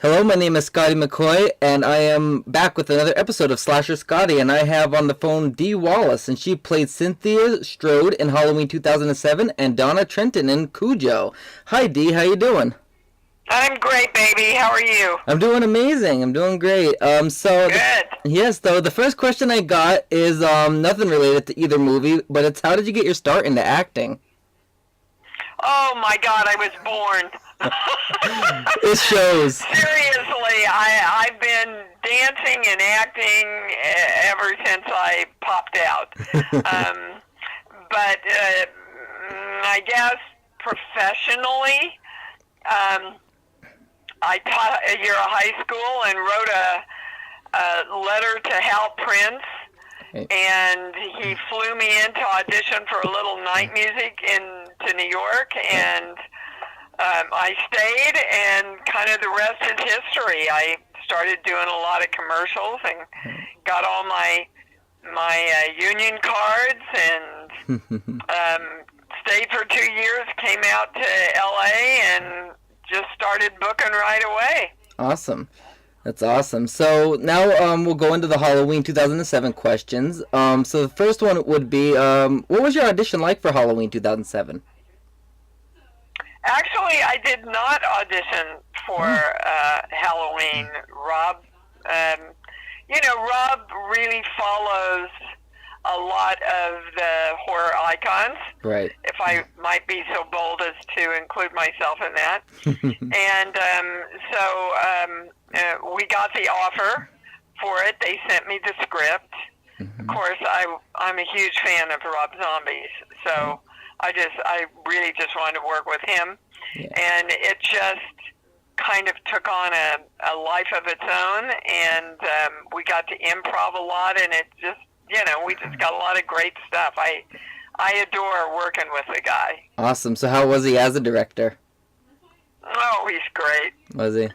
Hello, my name is Scotty McCoy, and I am back with another episode of Slasher Scotty, and I have on the phone Dee Wallace, and she played Cynthia Strode in Halloween 2007 and Donna Trenton in Cujo. Hi, Dee, how you doing? I'm great, baby. How are you? I'm doing amazing. I'm doing great. Good. Yes, though, the first question I got is nothing related to either movie, but it's how did you get your start into acting? Oh my God, I was born. It shows. Seriously, I've been dancing and acting ever since I popped out. But I guess professionally, I taught a year of high school and wrote a letter to Hal Prince. And he flew me in to audition for a little night music to New York, and I stayed, and kind of the rest is history. I started doing a lot of commercials and got all my union cards, and stayed for 2 years, came out to L.A., and just started booking right away. Awesome. That's awesome. So now we'll go into the Halloween 2007 questions. So the first one would be, what was your audition like for Halloween 2007? Actually, I did not audition for Halloween. Rob, Rob really follows a lot of the horror icons. Right. If I might be so bold as to include myself in that. And so we got the offer for it. They sent me the script. Of course, I'm a huge fan of Rob Zombie's, so I really just wanted to work with him. Yeah. And it just kind of took on a life of its own, and we got to improv a lot, and it just, we just got a lot of great stuff. I adore working with the guy. Awesome. So how was he as a director? Oh, he's great. Was he?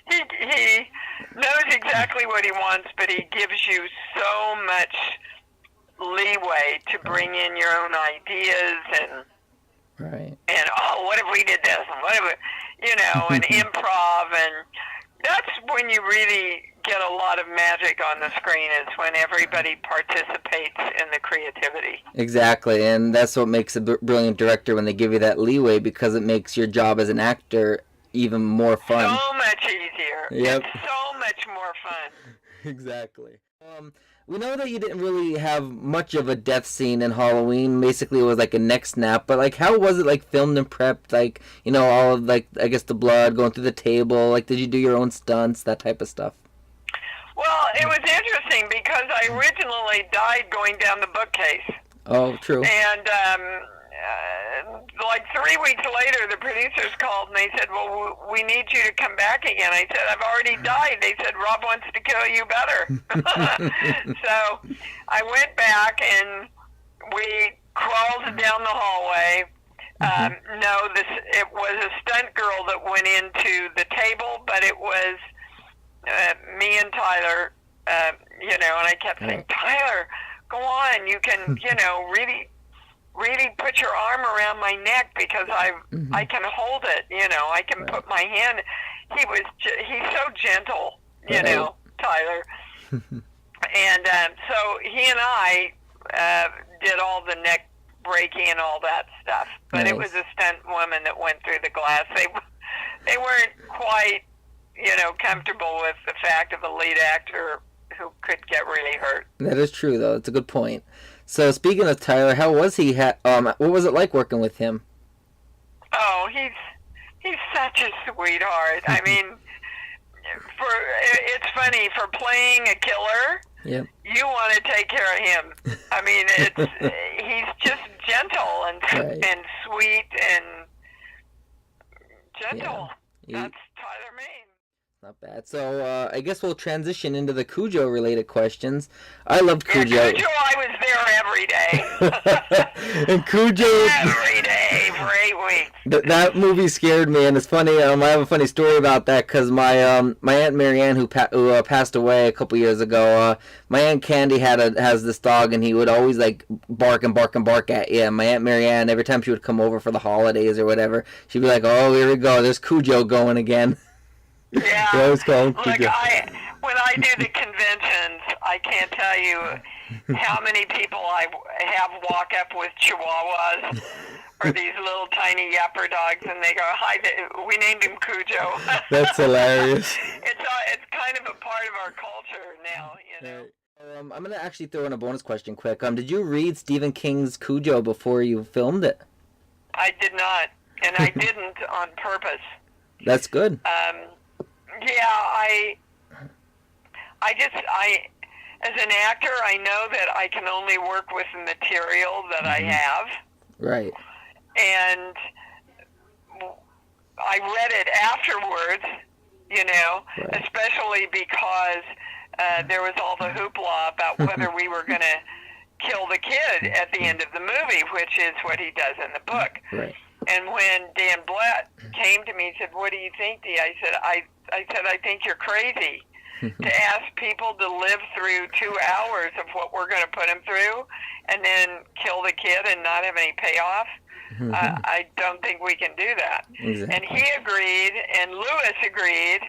He knows exactly what he wants, but he gives you so much leeway to bring in your own ideas and what if we did this, and what if we, and improv, and that's when you really get a lot of magic on the screen, is when everybody participates in the creativity. Exactly, and that's what makes a brilliant director, when they give you that leeway, because it makes your job as an actor even more fun. So much easier. Yep. It's so much more fun. Exactly. We know that you didn't really have much of a death scene in Halloween. Basically, it was like a neck snap. But how was it filmed and prepped? All of I guess the blood going through the table. Did you do your own stunts, that type of stuff? Well, it was interesting because I originally died going down the bookcase. Oh, true. And 3 weeks later, the producers called and they said, "Well, we need you to come back again." I said, "I've already died." They said, "Rob wants to kill you better." So I went back and we crawled down the hallway. No, it was a stunt girl that went into the table, but it was me and Tyler, and I kept saying, "Tyler, go on, you can, really put your arm around my neck, because I can hold it, I can put my hand." He's so gentle, Tyler. And so he and I did all the neck breaking and all that stuff. But It was a stunt woman that went through the glass. They weren't quite, comfortable with the fact of a lead actor who could get really hurt. That is true, though. It's a good point. So, speaking of Tyler, how was he? What was it like working with him? Oh, he's such a sweetheart. I mean, it's funny, for playing a killer, yep, you want to take care of him. I mean, he's just gentle and sweet and gentle. Yeah. That's Tyler Maine. Not bad. So I guess we'll transition into the Cujo-related questions. I loved Cujo. Cujo, I was there every day. And Cujo... Every day, for 8 weeks. That movie scared me, and it's funny. I have a funny story about that because my my Aunt Marianne, who passed away a couple years ago, my Aunt Candy has this dog, and he would always like bark and bark and bark at you. And my Aunt Marianne, every time she would come over for the holidays or whatever, she'd be like, "Oh, here we go. There's Cujo going again." Yeah. They always call him Cujo. Look, when I do the conventions, I can't tell you how many people I have walk up with Chihuahuas or these little tiny yapper dogs, and they go, "Hi, we named him Cujo." That's hilarious. It's kind of a part of our culture now, you know. I'm gonna actually throw in a bonus question quick. Did you read Stephen King's Cujo before you filmed it? I did not, and I didn't on purpose. That's good. Yeah, as an actor, I know that I can only work with the material that I have. Right. And I read it afterwards, you know, right. Especially because there was all the hoopla about whether we were going to kill the kid at the end of the movie, which is what he does in the book. Right. And when Dan Blatt came to me and said, "What do you think, Dee?" I said, I think you're crazy to ask people to live through 2 hours of what we're going to put them through and then kill the kid and not have any payoff. I don't think we can do that. Exactly. And he agreed, and Lewis agreed.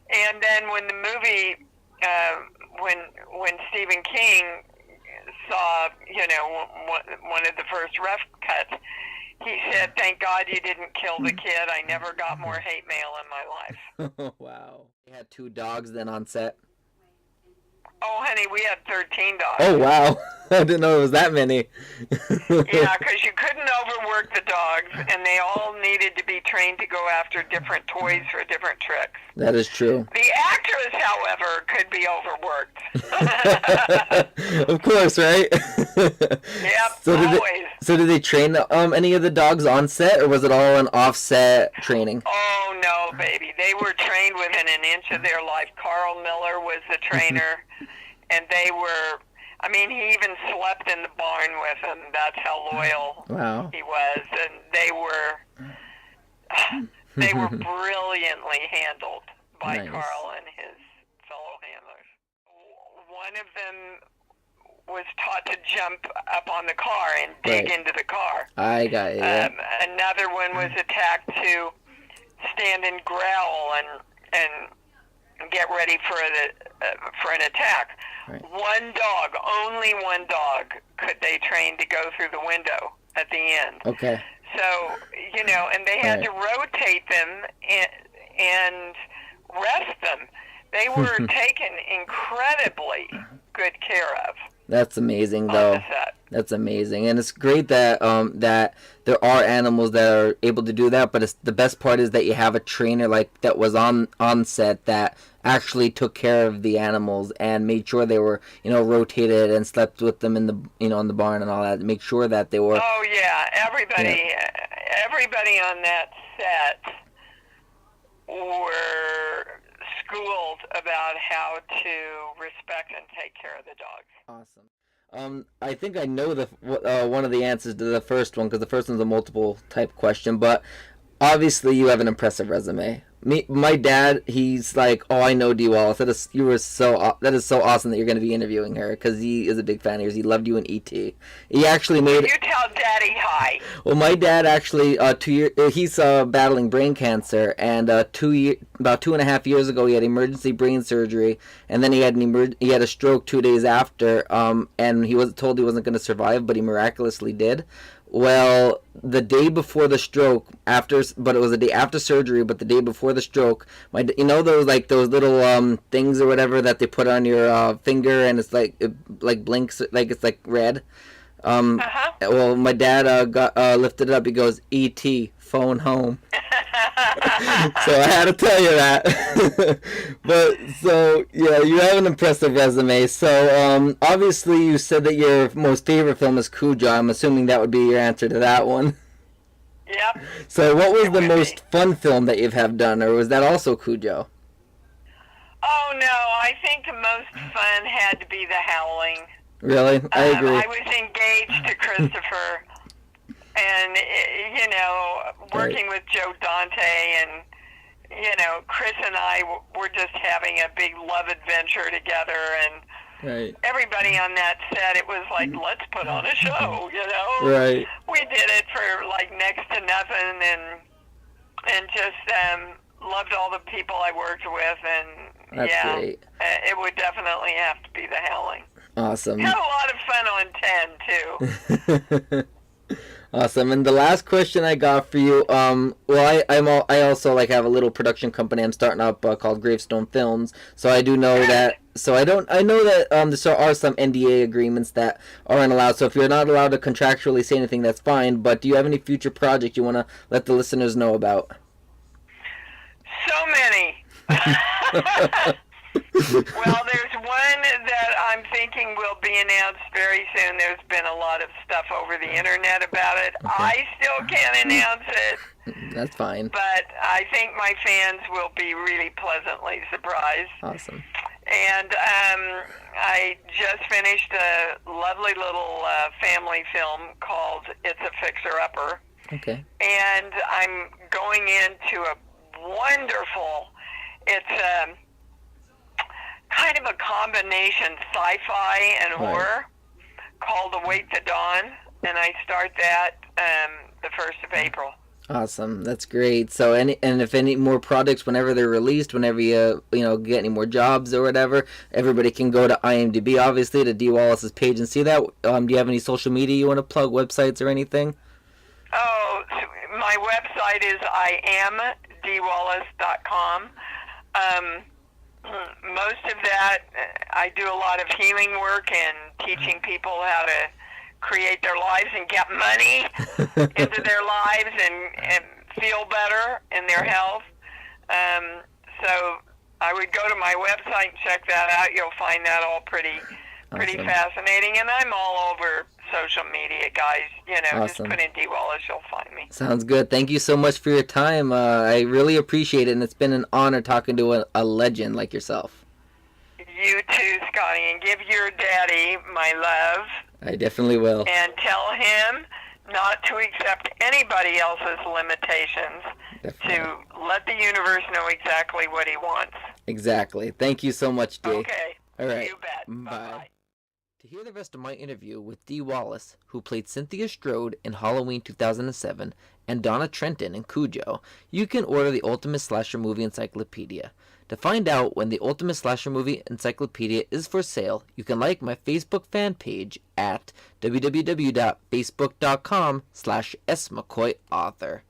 And then when the movie, when Stephen King saw, you know, one of the first rough cuts, he said, "Thank God you didn't kill the kid. I never got more hate mail in my life." Wow. You had 2 dogs then on set? Oh, honey, we had 13 dogs. Oh, wow. I didn't know it was that many. Yeah, because you couldn't overwork the dogs, and they all needed to be trained to go after different toys for different tricks. That is true. The actress, however, could be overworked. Of course, right? Yep, always. So did they train any of the dogs on set, or was it all an offset training? Oh, no, baby. They were trained within an inch of their life. Carl Miller was the trainer, and they were... I mean, he even slept in the barn with them. That's how loyal he was. And they were brilliantly handled by Carl and his fellow handlers. One of them was taught to jump up on the car and dig into the car. I got it. Yeah. Another one was attacked to stand and growl and get ready for an attack. Right. One dog, only one dog, could they train to go through the window at the end. Okay. So, you know, and they had to rotate them and rest them. They were taken incredibly good care of. That's amazing, though. That's amazing, and it's great that that there are animals that are able to do that. But the best part is that you have a trainer like that was on set that actually took care of the animals and made sure they were, you know, rotated and slept with them in the, you know, in the barn and all that. Make sure that they were. Oh yeah, everybody on that set were schooled about how to respect and take care of the dogs. Awesome. I think I know one of the answers to the first one, because the first one's a multiple type question, but obviously you have an impressive resume. My dad, he's like, "Oh, I know Dee Wallace. That is so awesome that you're going to be interviewing her," because he is a big fan of yours. He loved you in E.T. He actually made. You tell Daddy hi. Well, my dad actually, he's battling brain cancer, and about 2.5 years ago, he had emergency brain surgery, and then he had a stroke 2 days after, and he was told he wasn't going to survive, but he miraculously did. Well, the day before the stroke, but it was the day after surgery, but the day before the stroke, you know those little things or whatever that they put on your finger, and it's like it blinks, like it's like red. Well, my dad lifted it up. He goes, "E.T. phone home." So I had to tell you that. But so yeah, you have an impressive resume. So obviously you said that your most favorite film is Cujo. I'm assuming that would be your answer to that one. Yep. So what was the most fun film that you've have done, or was that also Cujo? Oh no, I think the most fun had to be The Howling. Really? I agree. I was engaged to Christopher, And, working with Joe Dante and, Chris and I were just having a big love adventure together. And Right. everybody on that set, it was like, let's put on a show, Right. We did it for like next to nothing, and just loved all the people I worked with, and That's great. It would definitely have to be The Howling. Awesome. Had a lot of fun on 10 too. Awesome. And the last question I got for you, I also like have a little production company I'm starting up called Gravestone Films. So I do know that. So I know that there are some NDA agreements that aren't allowed. So if you're not allowed to contractually say anything, that's fine. But do you have any future projects you want to let the listeners know about? So many. Well, there's one that I'm thinking will be announced very soon. There's been a lot of stuff over the internet about it. Okay. I still can't announce it. That's fine. But I think my fans will be really pleasantly surprised. Awesome. And I just finished a lovely little family film called It's a Fixer-Upper. Okay. And I'm going into a wonderful, it's kind of a combination sci-fi and horror called Await the Dawn, and I start that the 1st of April. Awesome, that's great. So, if any more products, whenever they're released, whenever you get any more jobs or whatever, everybody can go to IMDb, obviously, to Dee Wallace's page and see that. Do you have any social media you want to plug, websites or anything? Oh, my website is iamdeewallace.com. Most of that, I do a lot of healing work and teaching people how to create their lives and get money into their lives and feel better in their health. So I would go to my website and check that out. You'll find that all pretty Awesome. Fascinating. And I'm all over social media, guys. Awesome. Just put in Dee Wallace, you'll find me. Sounds good. Thank you so much for your time. I really appreciate it, and it's been an honor talking to a legend like yourself. You too, Scotty, and give your daddy my love. I definitely will. And tell him not to accept anybody else's limitations. Definitely. To let the universe know exactly what he wants. Exactly. Thank you so much, Dee. Okay. All right. You bet. Bye-bye. To hear the rest of my interview with Dee Wallace, who played Cynthia Strode in Halloween 2007 and Donna Trenton in Cujo, you can order the Ultimate Slasher Movie Encyclopedia. To find out when the Ultimate Slasher Movie Encyclopedia is for sale, you can like my Facebook fan page at www.facebook.com/smccoyauthor.